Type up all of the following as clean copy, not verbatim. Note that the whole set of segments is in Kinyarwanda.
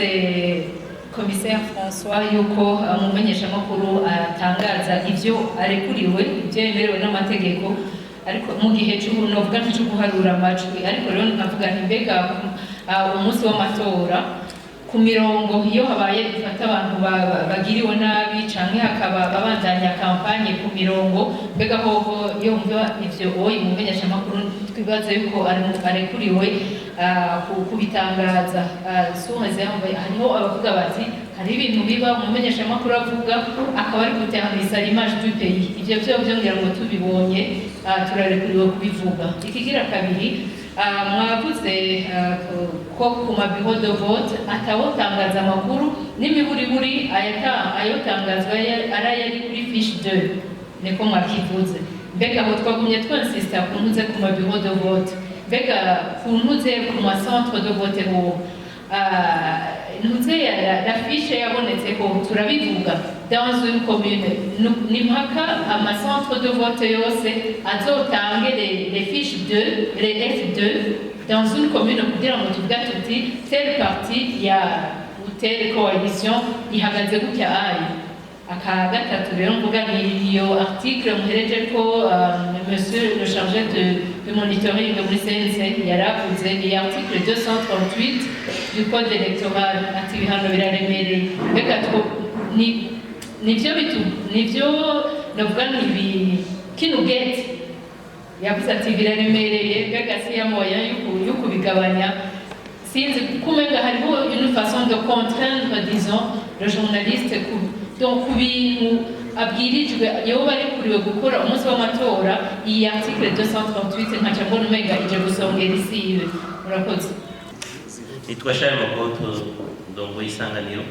mwavuze commissaire François yuko umumenyeshamakuru atangaza ivyo arekuriwe ivyo yemerewe n'amategeko ariko mu gihe cy'ubunovuga cyo guharura amajwi ariko rero nkavuga nti mbega umunsi w'amatora ku mirongo iyo habaye gufata abantu bagiriwe nabi canke hakaba babandanya kampanye ku mirongo mbega hoho iyo mva ivyo oyi umumenyeshamakuru twibaze yuko arekuriwe kubitangaza soheze hariho abavuga bati hari ibintu biba umumenyeshamakuru avuga akaba ari guteraniza l'image du pays ivyo vyongera ngo tubibonye turarekuriwe kubivuga ikigira kabiri mwavuze ko ku mabiro de vote atawotangaza amakuru n'imiburiburi ayotangazwa ari kuri fiche 2 niko mwakivuze mbega aho twagumye twansista kuntuze ku mabiro de vote mbega kuntuze ku ma centre de vote ho ntuze la fiche yabonetse ko turabivuga dans une commune nimpaka ama centre de vote yose azotange les fiches 2 les F2 dans une commune kugira ngo tuvuga tuti telle partie ya telle coalition ihagaze gutya ayi aka gatatu rero mvuga ni iyo article muhereje ko monsieur le chargé de monitoring de l'CNC yaravuze ni article 238 du code électoral ati bihano biraremereye mbega nivyo navuga ni kino gate yavuze ati biraremereye mbega si ya moya yo kubigabanya sinzi kumenga hariho une façon de contraindre disons le journaliste donc kubintu abwirijwe yoba arekuriwe gukora umunsi w'amatora iyi article 238 nkaca mbona umenga ije gusongera isibe murakoze nitwa Charles Makoto ndongo isanganiro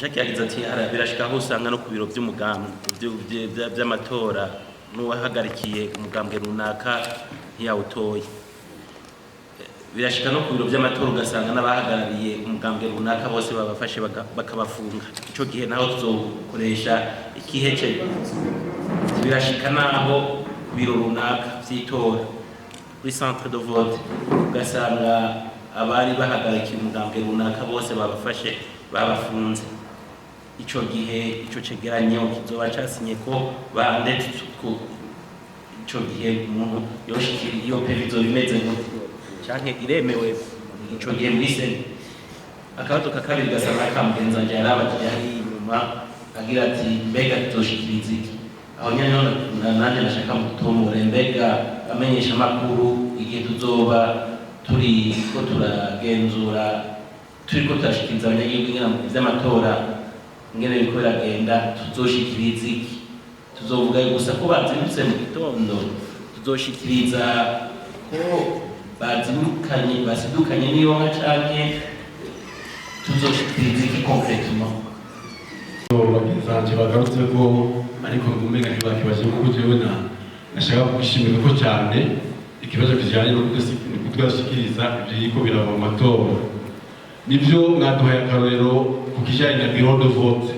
Jacques yagize ati birashika aho usanga no ku biro by'umugambi by'amatora n'uwahagarikiye umugambwe runaka ntiyawutoye birashika no ku biro by'amatora ugasanga n'abahagarariye umugambwe runaka bose babafashe bakabafunga ico gihe naho tuzokoresha ikihece birashika naho biro runaka vyitora kuri centre de vote ugasanga abari bahagarikiye umugambwe runaka bose babafashe babafunze ico gihe ico cegeranyo kizoba casinye ko bande ko ico gihe umuntu yoshikira iyo pevizo bimeze gutyo canke iremewe ico gihe mwise akabazo kakabiri gasanga kamugenza njara abajyari inyuma agira ati mbega tuzoshikiriza iki aho nyanya nanje nashaka mutomore mbega amenyesha makuru igihe tuzoba turi ko turagenzura turiko turashikiriza abanyagihugu ivy'amatora ngene biko biragenda tuzoshikiriza iki tuzovuga gusa ko bazindutse mu gitondo tuzoshikiriza ko basidukanye niyo canke tuzoshikiriza iki concrètement bagenzi bagarutse ko ariko ngumenga ntibakibaje kuko jewe nashaka kwishimira ko cyane ikibazo kijanye no kudashikiriza ivyiko birava mu matora nivyo mwaduhaye akarorero ku kijanye na bureau de vote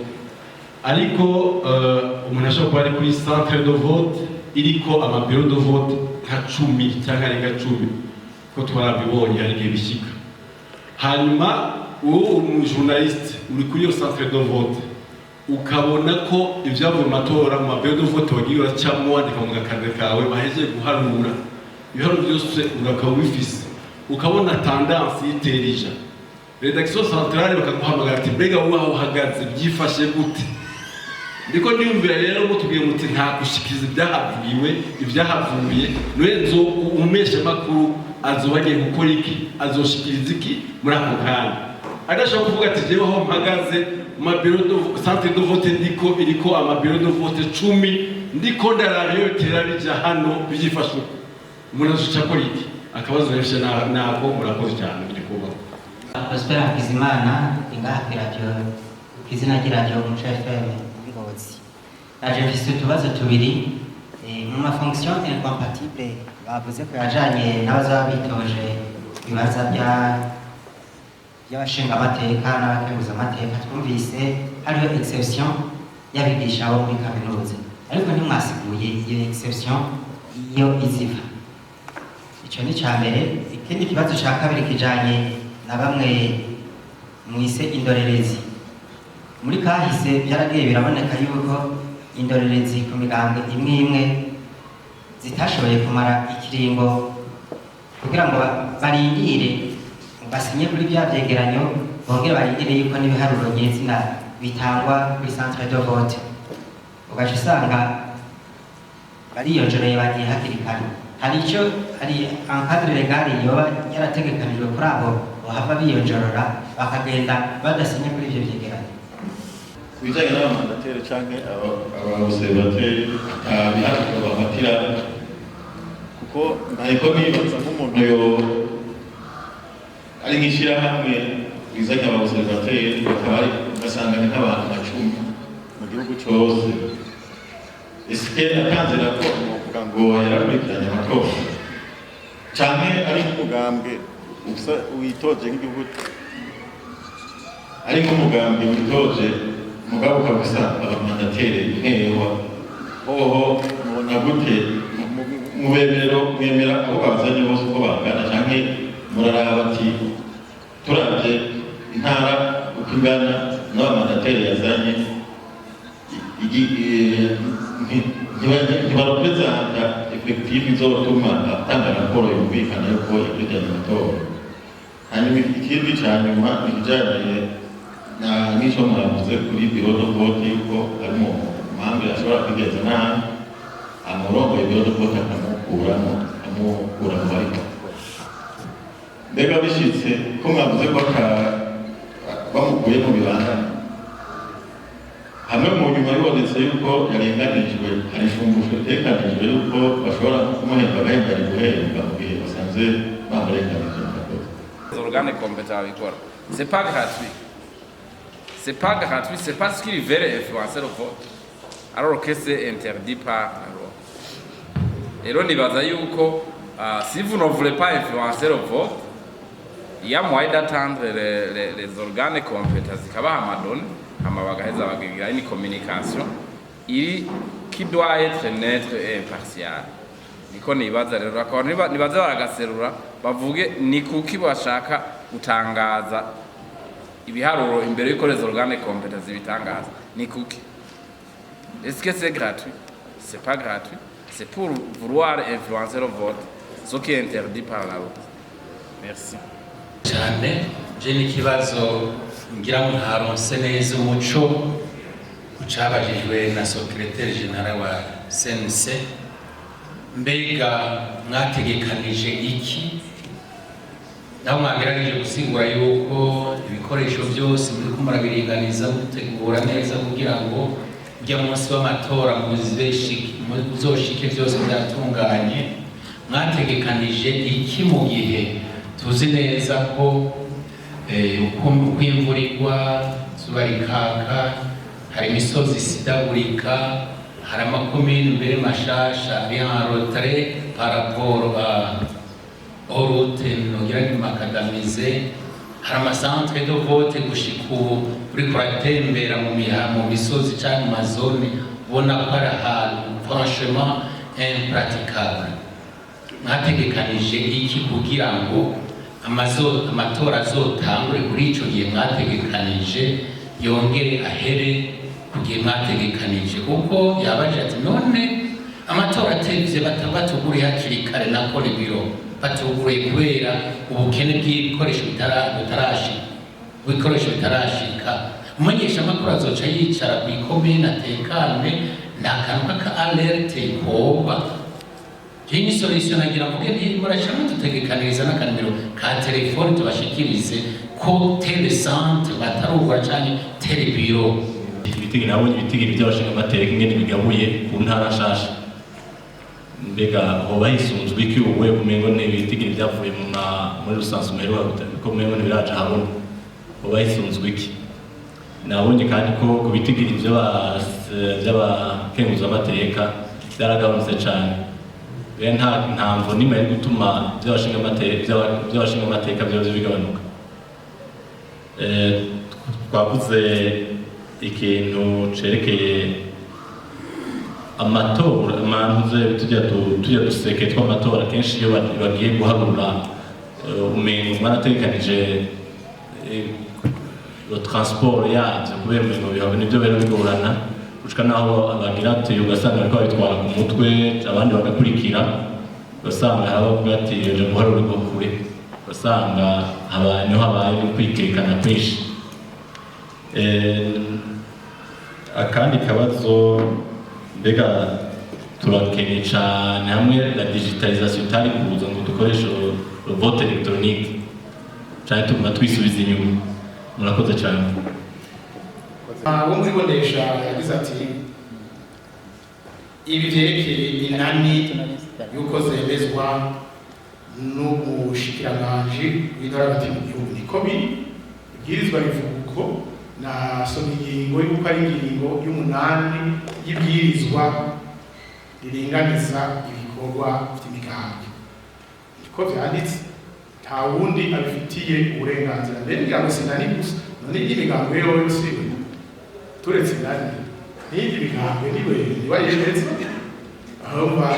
ariko umuntu ashobora kuba ari kuri centre de vote iriko ama bureau de vote nka 10 cyangwa arenga 10 ko twarabibonye hari igihe bishika hanyuma uwo umujournaliste uri kuri iyo centre de vote ukabona ko ivyavuye mu matora mu bureau de vote wagiye uracamo wandika mu gakande kawe baheje guharura ibiharuro byose ukaba ubifise ukabona tendance y'iterija rédaction centrale bakaguhamagara ati mbega waho uhagaze byifashe gute ndiko ndiyumvira rero ngo tubwiye muti nta gushikiriza ibyahavuye nwenzo umeshe makuru azobagiye gukora iki azoshikiriza iki muri ako kanya adashobora kuvuga ati jewe aho mpagaze mu bureau de centre de vote iriko ama bureau de vote 10 ndiko ndarabyo bitera bija hano byifashe umuntu azoca kora iki akabazo rero nako murakoze cyane ndikuba Prospera Hakizimana ingaha radio izina ry'iradio Umuco FM Ngozi naje mfise utubazo tubiri mu ma fonction incompatible bavuze ko yajanye n'abazaba bitoje ibibaza by'abashinga amateka n'abakeguza amateka twumvise hariho exception y'abigisha bo muri kaminuza ariko ntimwasiguye iyo exception iyo iziva ico ni ca mbere ikindi kibazo ca kabiri kijanye na bamwe mwise indorerezi. Muri kahise byaragiye biraboneka yuko indorerezi ku migambwe imwe imwe zitashoboye kumara ikiringo kugira ngo barindire basinye kuri bya byegeranyo, bongere barindire yuko n'ibiharuro nyezina bitangwa kuri centre de vote. Ugaca usanga bariyongereye bagiye hakiri kare. Hari encadre legal yoba yarategekanijwe kuri abo bahava biyongerera bakagenda badasinye kuri ibyo byegeranyo. Kubijanye n'abamandateri canke abaobservateri biharuro bafatira, kuko ntahiko nibaza nk'umuntu yo ari nk'ishirahamwe bizanye abaobservateri bakaba ari ugasanga ni nk'abantu 10 mu gihugu cose. Eske atanze raporo novuga ngo yarakurikiranye amatora canke ari nk'umugambwe witoje nk'igihugu, ari nk'umugambwe witoje mugabo kabisa abamandateri nkewa hoho mubona gute mwemera aho bazanye bose uko bangana canke muraraba ati turavye intara uko ingana n'abamandateri yazanye ntibarepresenta efektive izotuma atanga raporo yumvikana yuko yakurikiranye amatora. Hanyuma ikindi ca nyuma ikijanye n'icyo mwavuze kuri biro de vote yuko ari mu mpamvu ashobora kwigeza nabi amurongoye biro de vote akamukura mu ariko mbega bishitse ko mwavuze ko bamukuye mu bibanza hamwe mu nyuma bibonetse yuko yarenganijwe, hari ishumbusho itekanijwe yuko bashobora kumuhemba agahemba ari guhembwa mu gihe basanze bamurenganije mu kadodo. Organe compétent abikora, c'est pas gratuit. C'est pas gratuit, c'est parce qu'ils veulent influencer le vote, alors que c'est interdit par la loi. Et là, si vous ne voulez pas influencer le vote, il y a moyen d'attendre les organes compétents il y a une communication qui doit être neutre et impartiale. Niko nibaza rero akora nibaza baragaserura bavuge ni kuki bashaka gutangaza ibiharuro imbere y'uko les organes compétents bitangaza ni kuki. Est-ce que c'est gratuit? C'est pas gratuit. C'est pour vouloir influencer le vote, ce qui est interdit par la loi. Merci. Cyane je n'ikibazo ngira ngo ntaronse neza umuco ucabajijwe na secrétaire général wa CNC. Mbega mwategekanije iki? Naho mwagerageje gusigura yuko ibikoresho byose muri kumurabiringaniza gutegura neza kugira ngo ujya munsi w'amatora muzoshike byose byatunganye. Mwategekanije iki mu gihe tuzi neza ko uko imvura igwa zuba rikaka, hari imisozi isidagurika, hari amakomine mbere mashasha bien retrait par rapport aux routes nogira ni macadamisé, hari amasantre de vote gushika ubu uri kuratembera mu misozi cyangwa mu mazone ubona ko ari ahantu franchement impraticable. Mwategekanije iki kugira ngo amatora azotangure kuri ico gihe mwategekanije yongere ahere kugihe mwategekanije? Kuko yabaje ati none amatora atevye batuguriye hakiri kare nako biro batuguriye kubera ubukene bw'ibikoresho bitarashika. Umumenyesha amakuru azoca yicara ku ikomine atekane n'akantu ka alerte koba. Hii solution nagira mvuge ni murashaka tutegekaniriza n'akanimero ka telefone tubashikirize ko telecentre batarugura cyane telebiro. Ibitigi nabonye ibitigi by'abashinga amateka ingene bigabuye ku ntara nshasha. Mbega ho bahisunzwe iki ubuye kumengo ne ibitigi byavuye muri rusanzwe meruka ko mengo ne biraje habona. Ho bahisunzwe iki? Nabonye kandi ko ku bitigi by'abakenguza amateka byaragabanutse cyane. Nta mvo nimwe yo gutuma by'abashinga amateka byo bigabanuka. Twavuze ikintu cerekeye amatora, amantuze tujya duseke tw'amatora kenshi iyo bagiye guharura umengo mwarategekanije transport yavyo kubera ngo bihabwe nivyo bera bigorana gushika naho abagira ati ugasanga ariko babitwara ku mutwe abandi bagakurikira ugasanga harabavuga ati ejo guharura rwo kure ugasanga abantu habaye kwikekana kwinshi. Akandi kabazo mbega turakeneye cyane hamwe la digitalisation itari kuza ngo dukoreshe vote electronique cyane tuguma twisubiza inyuma. Murakoze cyane. Abo mwibonesha yagize ati ibi vyerekeye inani yuko zemezwa n'umushikiranganji w'intara hagati mu gihugu niko biri ibwirizwa rivuga uko nasoma ingingo y'uko ari ingingo y'umunani y'ibwirizwa riringaniza ibikorwa vy'imigambi niko vyanditse nta wundi abifitiye uburenganzira mbere ngira ngo sinari gusa none imigambi yose turetse nani n'indi migambi niwe nibayemeze ahomba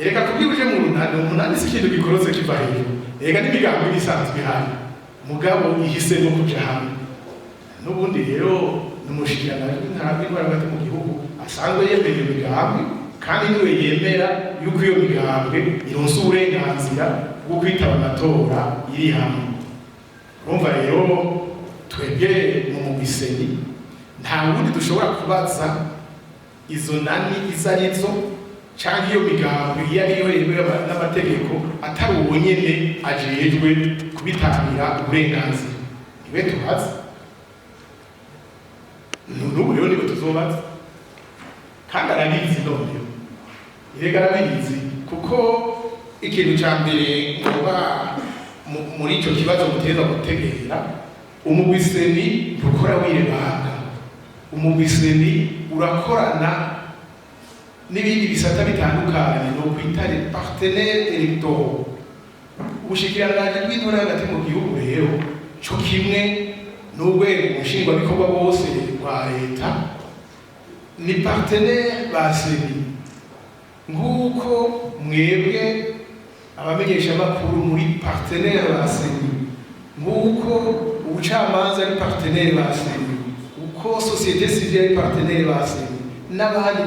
ereka kubwibuje mu runani umunani si ikintu gikorotse kiva hejuru erega n'imigambi isanzwe ihari mugabo ihise no kuja hamwe n'ubundi rero n'umushikiranganji w'intara hagati mu gihugu asanzwe yemera imigambi kandi niwe yemera yuko iyo migambi ironse uburenganzira bwo kwitaba amatora iri hamwe. Urumva rero twebwe mu mubiseni nta wundi dushobora kubaza izo nani izo arizo cyangwa iyo migambi iyo ariyo yemewe n'amategeko atari uwo nyene ajejwe kubitangira uburenganzira niwe tubaza n'ubu rero niwe tuzobaza kandi arabizi none irega arabizi kuko ikintu cya mbere ngoba muri icyo kibazo muteza gutegera umubiseni ntukora wirebanga umubiseni urakorana n'ibindi bisata bitandukanye no kwitare partenaire electoral ubushikiranganji bw'intara hagati mu gihugu rero cyo kimwe n'urwego nshingwabikorwa bose rwa leta ni partenaire baseni nguko mwebwe abamenyeshamakuru muri partenaire baseni nguko ubucamanza ari partenaire baseni uko société civile ari partenaire baseni n'abandi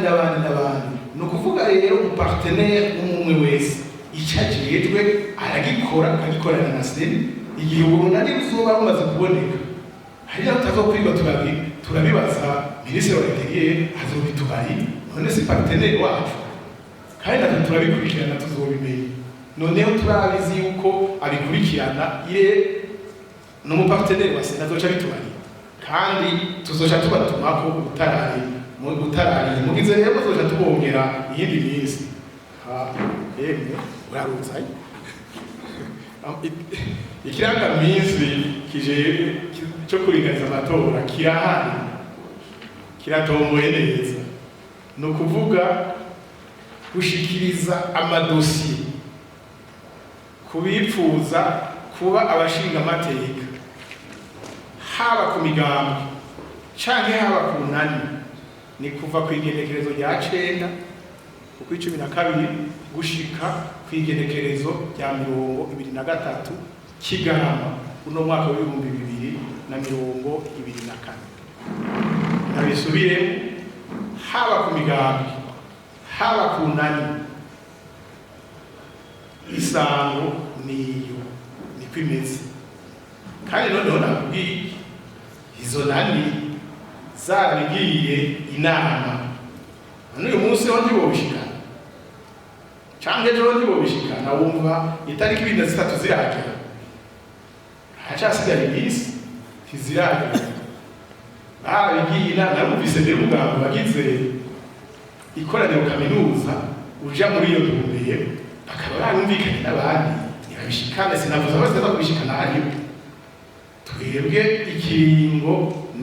ni ukuvuga rero umupartenaire umwe wese icyo ajejwe aragikora akagikorana na seni igihe urunani ruzoba rumaze kuboneka hari naho tutazokwirirwa turabibaza minisitiri wa interieur azobitubari none si partenaire wacu kandi natwe turabikurikirana tuzobimenya noneho turabizi yuko abikurikirana ire n'umupartenaire wa sena azoca bitubari kandi tuzoca tubatumako utarari mugize rero tuzoca tubongera iyindi minsi yemwe uraruzanye ikirangaminsi cyo kuringaniza amatora kirahari kiratomboye neza ni ukuvuga gushikiriza amadosiye kubipfuza kuba abashinga amateka haba ku migambi canke haba ku nani ni kuva ku igenekerezo rya 9 ku 12 gushika ku igenekerezo rya 2023 Kigarama uno mwaka wa 2024 nabisubire haba ku migambi haba ku nani isango niyo ni kwimeze kandi noneho nakubwiye izo nani zarabigiye inama n'uyu munsi ho ntibobishikana canke ejo ntibobishikana wumva itariki 23 ziragera hacasigaye iminsi ntiziragera barabigiye inama narumvise mbere umugambi bagize ikoraniro kaminuza uja muri iyo ntumbero akaba barumvikanye n'abandi ntibabishikane sinavuze bose bakubishikana hariyo twebwe ikiringo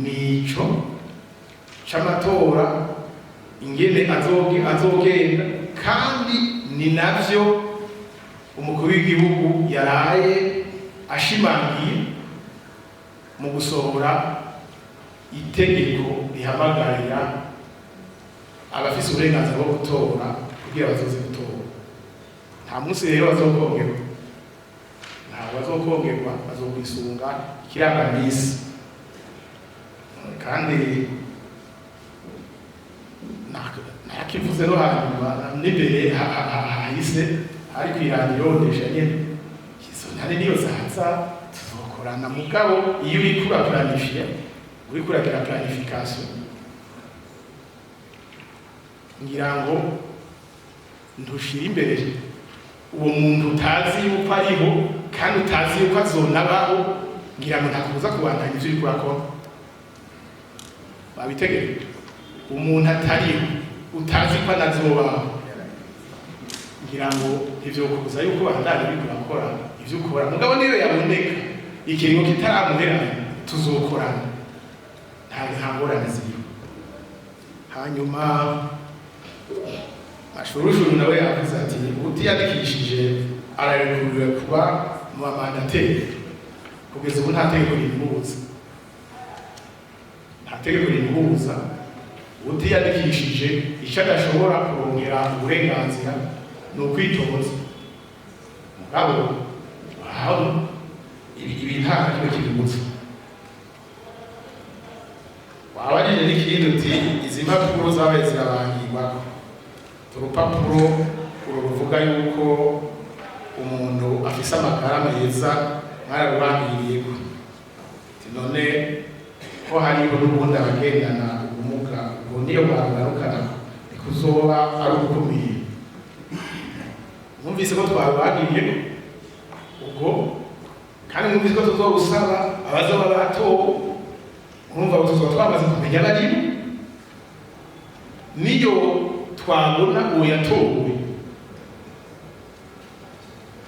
nico c'amatora ingene azogenda kandi ni navyo umukuru w'igihugu yaraye ashimangiye mu gusohora itegeko rihamagarira abafise uburenganzira bwo gutora kugira bazoze gutora nta munsi rero bazokongerwa ntabwo bazokongerwa bazokwisunga ikirangamisi kandi nakivuze no hanyuma n'imbere hahise hari kwiradiyo ndesha nyene izo ntare niyo zaza tuzokorana mugabo iyo uriko uraplanifia uriko uragira planification ngira ngo ntushire imbere uwo muntu utazi yuko ariho kandi utazi yuko azonabaho ngira ngo ntakubuza kubandanya ivyo uriko urakora babitegereje umuntu atariho utazi ko anazobaho ngira ngo ivyo kubuza yuko bandanya uriko urakora ivyo ukora mugabo niyo yaboneka ikiringo kitaramuherana tuzokorana nta ngorane ziriho hanyuma Mashurushuru nawe yavuze ati utiyandikishije ararekuriwe kuba mu bamandateri kugeza ubu nta tegeko rimubuza utiyandikishije icyo adashobora kurongera uburenganzira ni ukwitoza mugabo aho ibi nta kimwe kibibuza wabajije n'ikindi uti izi mpapuro zabaye zirabangirwa urupapuro ruvuga yuko umuntu afise amagara meza mwararubangiriyeko none ko hariho n'ubundi abagendana ubumuga ubwo niyo barugarukana ikuzoba ari ugukumira mwumvise ko twarubangiriyeko ubwo kandi mwumvise ko tuzobusaba abazoba batowe mwumva ko tuzoba twamaze kumenya barimo niyo twabona uwo yatowe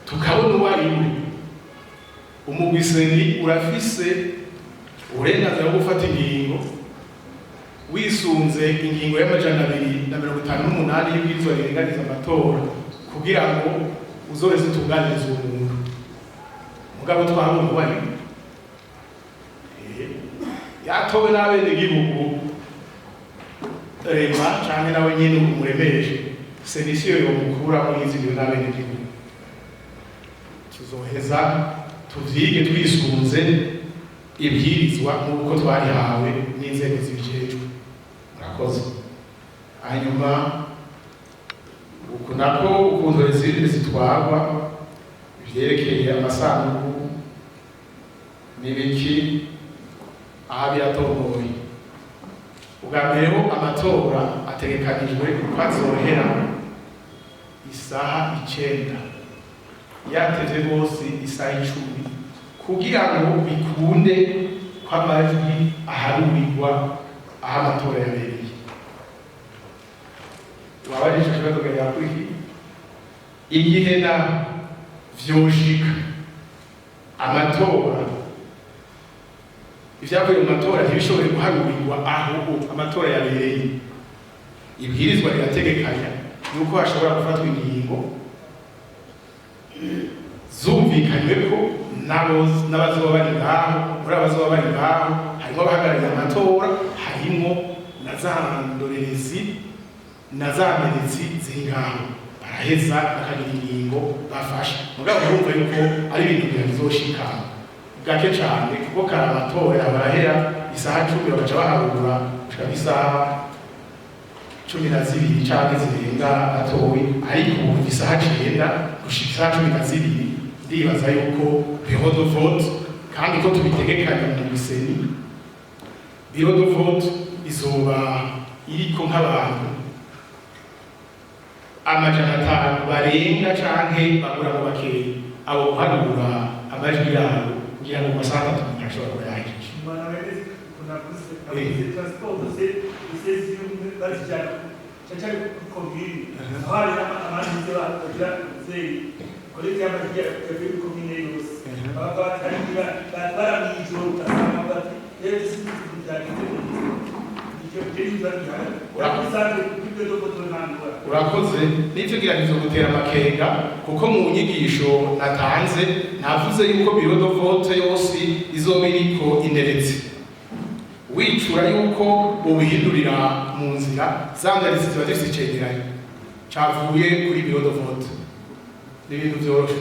tukabona uwo ariwe umugwiseni urafise uburenganzira bwo gufata ingingo wisunze ingingo y'258 y'ibwirizwa riringaniza amatora kugira ngo uzoreze utunganirize uwo muntu mugabo twabona uwo ariwe yatowe n'abenegihugu rema cyane nawe nyine umuremeje senisiyo yo mukura muri izi byo n'abenegihugu tuzoheza tuvyige twisunze ibyirizwa nk'uko twarihawe n'inzego zibijejwe murakoze hanyuma uku nako ukuntu izindi zitwarwa vyerekeye amasanduku n'ibiki aha biratomoye ubwa mbere ho amatora ategekanijwe ko azohera isaha 9 yateze bose isaha 10 kugira ngo bikunde ko amajwi aharurirwa aho amatora yabereye wabajije ikibazo yakuriki igihe na vyoshika amatora ivyavuye mu matora ntibishobore guharurirwa aho amatora yabereye ibwirizwa rirategekanya yuko hashobora gufatwa ingingo zumvikanywe ko n'abazoba bari ngaho muri abazoba bari ngaho harimo abahagarariye amatora harimo na za ndorerezi na za mperezi ziri ngaho baraheza bakagira ingingo bafashe mugabo urumva yuko ari ibintu bizoshikana gake cyane kuko kare amatora yabarahera isaha 10 bagaca baharura gushika isaha 12 cyangwa zirenga atowe ariko ubu isaha 9 gushika isaha 12 ndibaza yuko bureau de vote kandi ko tubitegekanya mu biseni bureau de vote izoba iriko nk'abantu 500 barenga canke bagura mu bakeye abo guharura amajwi yabo kugira ngo masaha tutashobora kuyahije kuna transport c'est bazijana cyane komini hari amandi bagira zeri koleti y'amagira ya komine yose baba batarigira baramwijo utasanga bati rero urakoze n'icyo giragizo gutera amakenga kuko mu nyigisho natanze navuze yuko bureau de vote yose izoba iriko ineretse wicura yuko ubihindurira mu nzira zandaritse ziba zifite icegeranyo cavuye kuri bureau de vote n'ibintu vyoroshe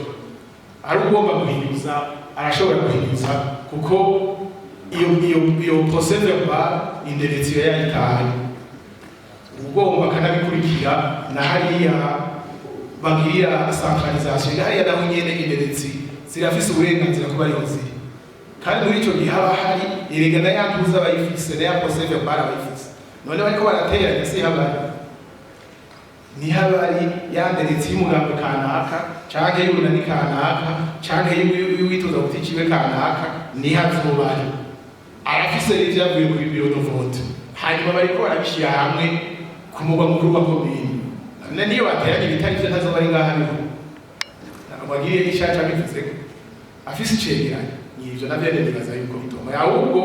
ari ugomba guhinduza arashobora guhinduza kuko iyo procès verbal inderetsiyo yayitaye ugomba kanabikurikira na hariya bagirira centralisation hariya naho nyene inderetsi zirafise uburenganzira kuba ariho ziri kandi muri ico gihe haba hari iregana yanduza abayifise na ya procès verbal abayifise none bariko barateranya se habari ni habari yanderetsi y'umugambo kanaka canke y'urunani kanaka canke y'uwitoza guticiwe kanaka ni hazobari arafise n'ivyavuye kuri biro de vote hanyuma bariko barabishira hamwe ku mugwa mukuru wa komine niyo bateranya ibitari vyo ntazoba ari ngaha niho bagiriye ishaca bivuze ko afise icegeranyo n'ivyo navyo nibaza yuko bituma ahubwo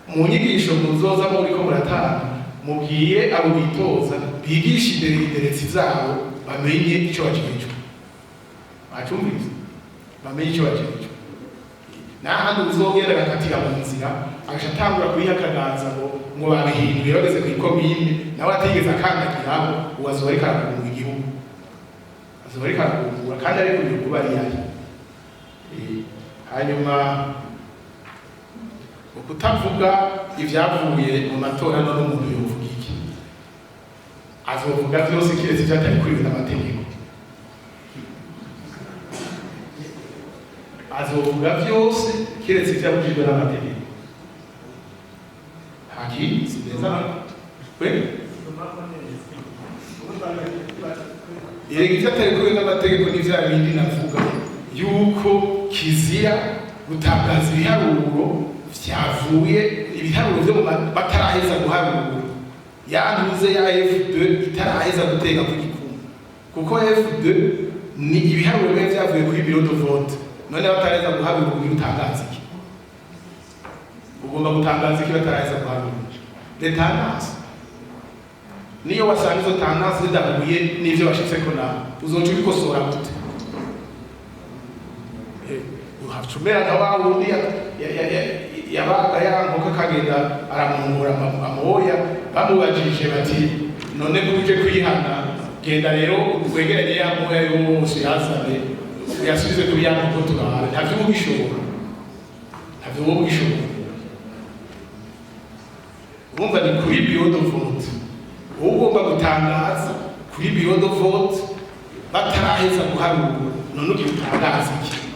mu nyigisho muzoza muriko muratanga mubwiye abo bitoza bigisha imbere inderetsi zabo bamenye ico bajejwe bacumvise bamenye ico bajejwe n'ahandi uzogenda agakatira mu nzira agaca atangura kuyihakaganza ngo babihinduye bageze kw'ikomine nawe atigeze akandagiraho ubu azoba ariko arakunga igihugu azoba ariko arakungura kandi ariko igihugu bariyari hanyuma ukutavuga ivyavuye mu matora no n'umuntu yovuga iki azovuga vyose kiretse ivyatari kuriwe n'amategeko azovuga vyose kiretse ivyabujijwe n'amategeko haki sineza we ivyo atari kuriwe n'amategeko n'ivya bindi navuga yuko kizira gutangaza ibiharuro vyavuye ibiharuro vyo bataraheza guharura yanduze ya F2 itaraheza gutega ku gikumwe kuko F2 ni ibiharuro bimwe vyavuye kuri biro de vote none bataraheza guharura kugira utangaza iki ugomba gutangaza iki bataraheza guharura detangaza niyo wasanga izo tangaza zidahuye n'ivyo bashitseko nawe uzoca ubikosora gute uhacumera na wa wundi yabaga yankoka kagenda aramungura amoya bamubajije bati none kuje kwihana genda rero wegeranye ya moya yose yazane yasubize kuri ya nkoko turara ntavyo ubishobora urumva ni kuri bureau de vote ugomba gutangaza kuri bureau de vote bataraheza guharura none ugiye utangaza iki